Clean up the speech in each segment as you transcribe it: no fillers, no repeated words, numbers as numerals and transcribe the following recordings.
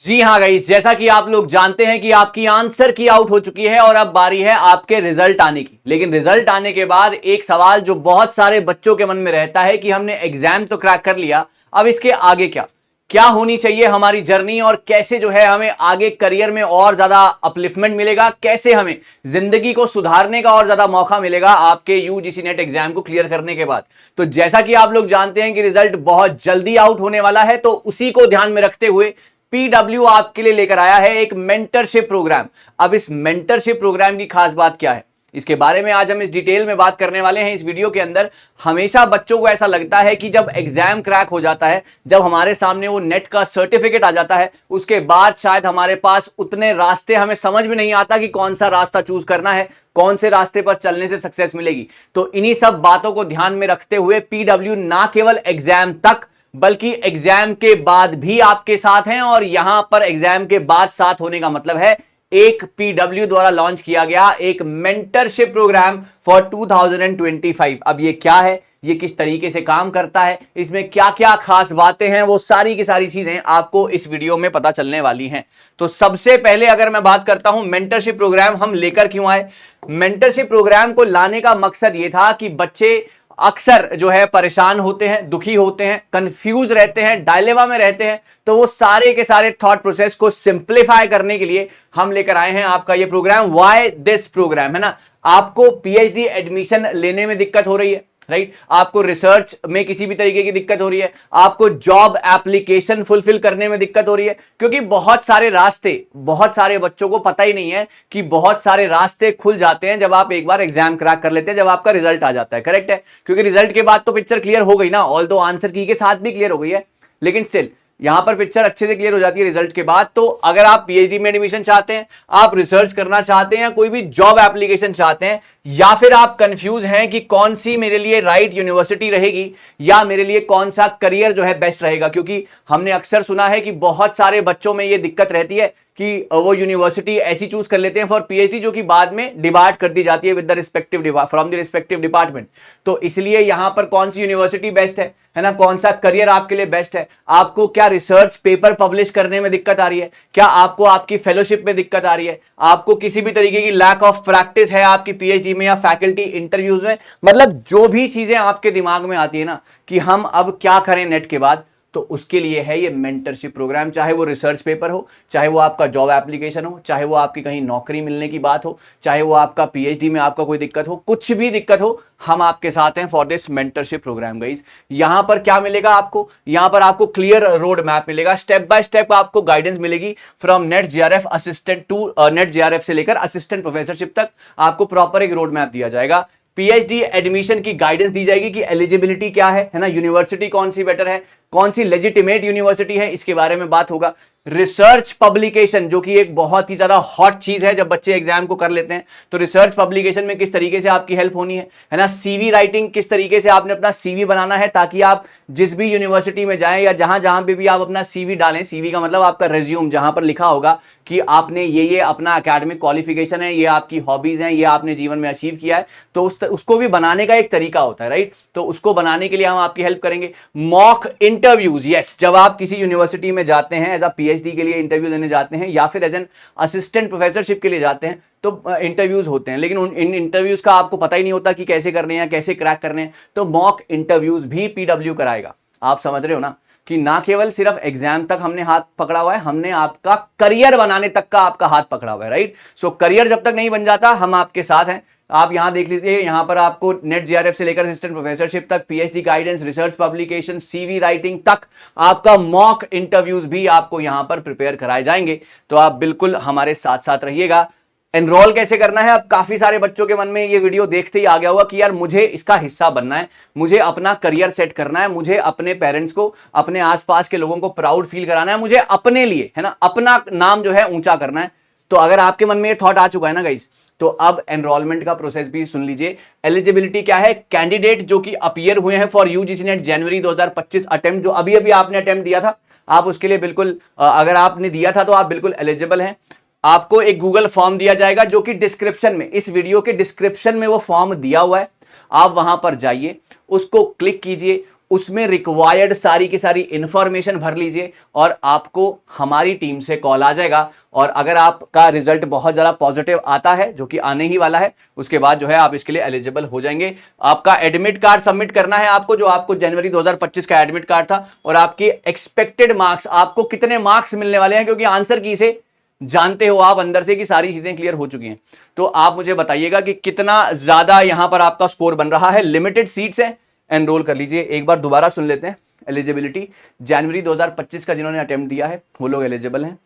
जी हाँ गाइस, जैसा कि आप लोग जानते हैं कि आपकी आंसर की आउट हो चुकी है और अब बारी है आपके रिजल्ट आने की। लेकिन रिजल्ट आने के बाद एक सवाल जो बहुत सारे बच्चों के मन में रहता है कि हमने एग्जाम तो क्रैक कर लिया, अब इसके आगे क्या क्या होनी चाहिए हमारी जर्नी, और कैसे जो है हमें आगे करियर में और ज्यादा अपलिफ्टमेंट मिलेगा, कैसे हमें जिंदगी को सुधारने का और ज्यादा मौका मिलेगा आपके यूजीसी नेट एग्जाम को क्लियर करने के बाद। तो जैसा कि आप लोग जानते हैं कि रिजल्ट बहुत जल्दी आउट होने वाला है, तो उसी को ध्यान में रखते हुए पीडब्ल्यू आपके लिए लेकर आया है एक मेंटरशिप प्रोग्राम। अब इस मेंटरशिप प्रोग्राम की खास बात क्या है, इसके बारे में आज हम इस डिटेल में बात करने वाले हैं इस वीडियो के अंदर। हमेशा बच्चों को ऐसा लगता है कि जब एग्जाम क्रैक हो जाता है, जब हमारे सामने वो नेट का सर्टिफिकेट आ जाता है, उसके बाद शायद हमारे पास उतने रास्ते, हमें समझ में नहीं आता कि कौन सा रास्ता चूज करना है, कौन से रास्ते पर चलने से सक्सेस मिलेगी। तो इन्हीं सब बातों को ध्यान में रखते हुए पीडब्ल्यू ना केवल एग्जाम तक बल्कि एग्जाम के बाद भी आपके साथ हैं। और यहां पर एग्जाम के बाद साथ होने का मतलब है एक पीडब्ल्यू द्वारा लॉन्च किया गया एक मेंटरशिप प्रोग्राम फॉर 2025। अब ये क्या है, ये किस तरीके से काम करता है, इसमें क्या क्या खास बातें हैं, वो सारी की सारी चीजें आपको इस वीडियो में पता चलने वाली हैं। तो सबसे पहले अगर मैं बात करता हूं मेंटरशिप प्रोग्राम हम लेकर क्यों आए। मेंटरशिप प्रोग्राम को लाने का मकसद ये था कि बच्चे अक्सर जो है परेशान होते हैं, दुखी होते हैं, कंफ्यूज रहते हैं, डायलेमा में रहते हैं। तो वो सारे के सारे थॉट प्रोसेस को सिंप्लीफाई करने के लिए हम लेकर आए हैं आपका ये प्रोग्राम। व्हाई दिस प्रोग्राम, है ना। आपको पीएचडी एडमिशन लेने में दिक्कत हो रही है, राइट, आपको रिसर्च में किसी भी तरीके की दिक्कत हो रही है, आपको जॉब एप्लीकेशन फुलफिल करने में दिक्कत हो रही है, क्योंकि बहुत सारे रास्ते, बहुत सारे बच्चों को पता ही नहीं है कि बहुत सारे रास्ते खुल जाते हैं जब आप एक बार एग्जाम क्रैक कर लेते हैं, जब आपका रिजल्ट आ जाता है। करेक्ट है, क्योंकि रिजल्ट के बाद तो पिक्चर क्लियर हो गई ना, ऑल दो आंसर की के साथ भी क्लियर हो गई है, लेकिन स्टिल यहां पर पिक्चर अच्छे से क्लियर हो जाती है रिजल्ट के बाद। तो अगर आप पीएचडी में एडमिशन चाहते हैं, आप रिसर्च करना चाहते हैं, कोई भी जॉब एप्लीकेशन चाहते हैं, या फिर आप कंफ्यूज हैं कि कौन सी मेरे लिए राइट यूनिवर्सिटी रहेगी या मेरे लिए कौन सा करियर जो है बेस्ट रहेगा, क्योंकि हमने अक्सर सुना है कि बहुत सारे बच्चों में यह दिक्कत रहती है कि वो यूनिवर्सिटी ऐसी चूज कर लेते हैं फॉर पीएचडी जो कि बाद में डिवाइड कर दी जाती है with the respective from the respective department. तो इसलिए यहां पर कौन सी यूनिवर्सिटी बेस्ट है ना, कौन सा करियर आपके लिए बेस्ट है, आपको क्या रिसर्च पेपर पब्लिश करने में दिक्कत आ रही है, क्या आपको आपकी फेलोशिप में दिक्कत आ रही है, आपको किसी भी तरीके की लैक ऑफ प्रैक्टिस है आपकी पीएचडी में या फैकल्टी इंटरव्यूज में, मतलब जो भी चीजें आपके दिमाग में आती है ना कि हम अब क्या करें नेट के बाद, तो उसके लिए है ये मेंटरशिप प्रोग्राम। चाहे वो रिसर्च पेपर हो, चाहे वो आपका जॉब एप्लीकेशन हो, चाहे वो आपकी कहीं नौकरी मिलने की बात हो, चाहे वो आपका पीएचडी में आपका कोई दिक्कत हो, कुछ भी दिक्कत हो, हम आपके साथ हैं for this mentorship programme guys. यहां पर क्या मिलेगा आपको, यहां पर आपको क्लियर रोड मैप मिलेगा, स्टेप बाय स्टेप आपको गाइडेंस मिलेगी from NET JRF assistant to NET JRF से लेकर असिस्टेंट प्रोफेसरशिप तक आपको प्रॉपर एक रोड मैप दिया जाएगा। पीएचडी एडमिशन की गाइडेंस दी जाएगी कि एलिजिबिलिटी क्या है ना, यूनिवर्सिटी कौन सी बेटर है, कौन सी लेजिटिमेट यूनिवर्सिटी है, इसके बारे में बात होगा। रिसर्च पब्लिकेशन जो कि एक बहुत ही ज्यादा हॉट चीज है जब बच्चे एग्जाम को कर लेते हैं, तो रिसर्च पब्लिकेशन में किस तरीके से आपकी हेल्प होनी है ना। सीवी राइटिंग, किस तरीके से आपने अपना सीवी बनाना है ताकि आप जिस भी यूनिवर्सिटी में जाएं या जहां जहां पे भी आप अपना सीवी डालें, सीवी का मतलब आपका रेज्यूम, जहां पर लिखा होगा कि आपने ये अपना एकेडमिक क्वालिफिकेशन है, ये आपकी हॉबीज हैं, ये आपने जीवन में अचीव किया है, तो उसको भी बनाने का एक तरीका होता है, राइट। तो उसको बनाने के लिए हम आपकी हेल्प करेंगे। मॉक इंटरव्यूज, यस, जब आप किसी यूनिवर्सिटी में जाते हैं एज अ पीएचडी के लिए इंटरव्यू देने जाते हैं या फिर एज एन असिस्टेंट प्रोफेसरशिप के लिए जाते हैं, तो इंटरव्यूज होते हैं, लेकिन इन इंटरव्यूज का आपको पता ही नहीं होता कि कैसे करने हैं, कैसे क्रैक करने हैं। तो मॉक इंटरव्यूज भी पीडब्ल्यू कराएगा। आप समझ रहे हो ना कि ना केवल सिर्फ एग्जाम तक हमने हाथ पकड़ा हुआ है, हमने आपका करियर बनाने तक का आपका हाथ पकड़ा हुआ है, राइट। सो करियर जब तक नहीं बन जाता हम आपके साथ हैं। आप यहां देख लीजिए, यहां पर आपको नेट जेआरएफ से लेकर असिस्टेंट प्रोफेसरशिप तक, PhD guidance, research publication, CV writing तक आपका मॉक इंटरव्यूज भी आपको यहां पर प्रिपेयर कराए जाएंगे। तो आप बिल्कुल हमारे साथ साथ रहिएगा। एनरोल कैसे करना है, अब काफी सारे बच्चों के मन में ये वीडियो देखते ही आ गया होगा कि यार मुझे इसका हिस्सा बनना है, मुझे अपना करियर सेट करना है, मुझे अपने पेरेंट्स को, अपने आसपास के लोगों को प्राउड फील कराना है, मुझे अपने लिए, है ना, अपना नाम जो है ऊंचा करना है। तो अगर आपके मन में ये थॉट आ चुका है ना गाइस, तो अब एनरोलमेंट का प्रोसेस भी सुन लीजिए। एलिजिबिलिटी क्या है, कैंडिडेट जो कि अपीयर हुए हैं for UGC net January 2025 attempt, जो अभी अभी आपने अटेम्प्ट दिया था, आप उसके लिए बिल्कुल, अगर आपने दिया था तो आप बिल्कुल एलिजिबल हैं। आपको एक गूगल फॉर्म दिया जाएगा जो कि डिस्क्रिप्शन में, इस वीडियो के डिस्क्रिप्शन में वो फॉर्म दिया हुआ है। आप वहां पर जाइए, उसको क्लिक कीजिए, उसमें रिक्वायर्ड सारी की सारी इंफॉर्मेशन भर लीजिए और आपको हमारी टीम से कॉल आ जाएगा। और अगर आपका रिजल्ट बहुत ज़्यादा पॉजिटिव आता है, जो कि आने ही वाला है, उसके बाद जो है आप इसके लिए एलिजिबल हो जाएंगे। आपका एडमिट कार्ड सबमिट करना है आपको, जो आपको जनवरी 2025 का एडमिट कार्ड था, और आपकी एक्सपेक्टेड मार्क्स, आपको कितने मार्क्स मिलने वाले हैं, क्योंकि आंसर की से जानते हो आप अंदर से कि सारी चीजें क्लियर हो चुकी हैं। तो आप मुझे बताइएगा कि कितना ज्यादा यहां पर आपका स्कोर बन रहा है। लिमिटेड सीट्स हैं, एनरोल कर लीजिए। एक बार दोबारा सुन लेते हैं। एलिजिबिलिटी जनवरी 2025 का जिन्होंने अटेम्प्ट दिया है वो लोग एलिजिबल हैं।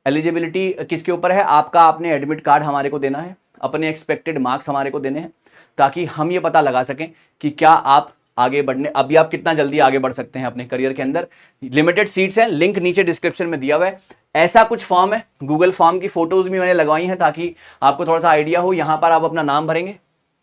एलिजिबिलिटी किसके ऊपर है? आपका आपने एडमिट कार्ड हमारे को देना है, अपने एक्सपेक्टेड मार्क्स हमारे को देने हैं, ताकि हम ये पता लगा सकें कि क्या आप आगे बढ़ने, अभी आप कितना जल्दी आगे बढ़ सकते हैं अपने करियर के अंदर। लिमिटेड सीट्स हैं, लिंक नीचे डिस्क्रिप्शन में दिया हुआ है। ऐसा कुछ फॉर्म है, गूगल फॉर्म की फोटोज भी मैंने लगवाई हैं ताकि आपको थोड़ा सा आइडिया हो। यहां पर आप अपना नाम भरेंगे,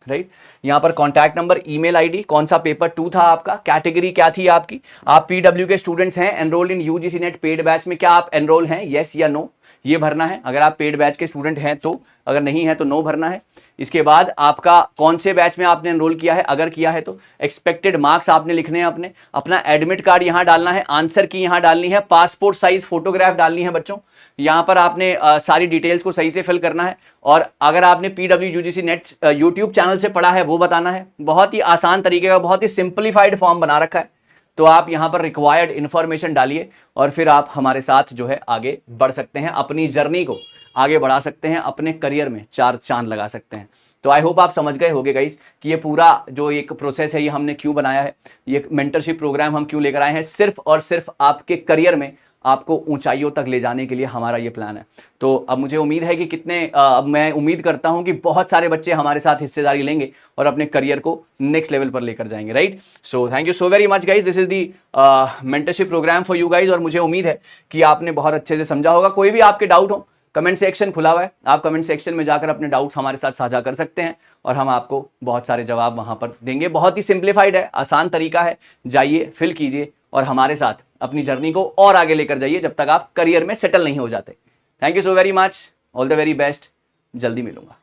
राइट। यहां पर कॉन्टैक्ट नंबर, ईमेल आईडी, कौन सा पेपर 2 था आपका, कैटेगरी क्या थी आपकी, आप पीडब्ल्यू के स्टूडेंट्स हैं, enrolled in UGC net paid batch में क्या आप एनरोल हैं, यस या नो, ये भरना है। अगर आप पेड बैच के स्टूडेंट हैं तो, अगर नहीं है तो नो भरना है। इसके बाद आपका कौन से बैच में आपने एनरोल किया है, अगर किया है तो एक्सपेक्टेड मार्क्स आपने लिखने हैं अपने, अपना एडमिट कार्ड यहां डालना है, आंसर की यहां डालनी है, पासपोर्ट साइज फोटोग्राफ डालनी है बच्चों। यहां पर आपने सारी डिटेल्स को सही से फिल करना है, और अगर आपने PW UGC NET YouTube channel से पढ़ा है वो बताना है। बहुत ही आसान तरीके का, बहुत ही सिंप्लीफाइड फॉर्म बना रखा है। तो आप यहां पर रिक्वायर्ड इंफॉर्मेशन डालिए और फिर आप हमारे साथ जो है आगे बढ़ सकते हैं, अपनी जर्नी को आगे बढ़ा सकते हैं, अपने करियर में 4 चांद लगा सकते हैं। तो आई होप आप समझ गए होंगे गाइस कि ये पूरा जो एक प्रोसेस है ये हमने क्यों बनाया है, ये मेंटरशिप प्रोग्राम हम क्यों लेकर आए हैं। सिर्फ और सिर्फ आपके करियर में आपको ऊंचाइयों तक ले जाने के लिए हमारा ये प्लान है। तो अब मुझे उम्मीद है कि अब मैं उम्मीद करता हूं कि बहुत सारे बच्चे हमारे साथ हिस्सेदारी लेंगे और अपने करियर को नेक्स्ट लेवल पर लेकर जाएंगे, right. So thank you so very much guys, this is the mentorship programme for you guys. और मुझे उम्मीद है कि आपने बहुत अच्छे से समझा होगा। कोई भी आपके डाउट हो, कमेंट सेक्शन खुला हुआ है, आप कमेंट सेक्शन में जाकर अपने डाउट्स हमारे साथ साझा कर सकते हैं और हम आपको बहुत सारे जवाब वहां पर देंगे। बहुत ही सिंप्लीफाइड है, आसान तरीका है, जाइए फिल कीजिए और हमारे साथ अपनी जर्नी को और आगे लेकर जाइए जब तक आप करियर में सेटल नहीं हो जाते। Thank you so very much, all the very best, जल्दी मिलूंगा।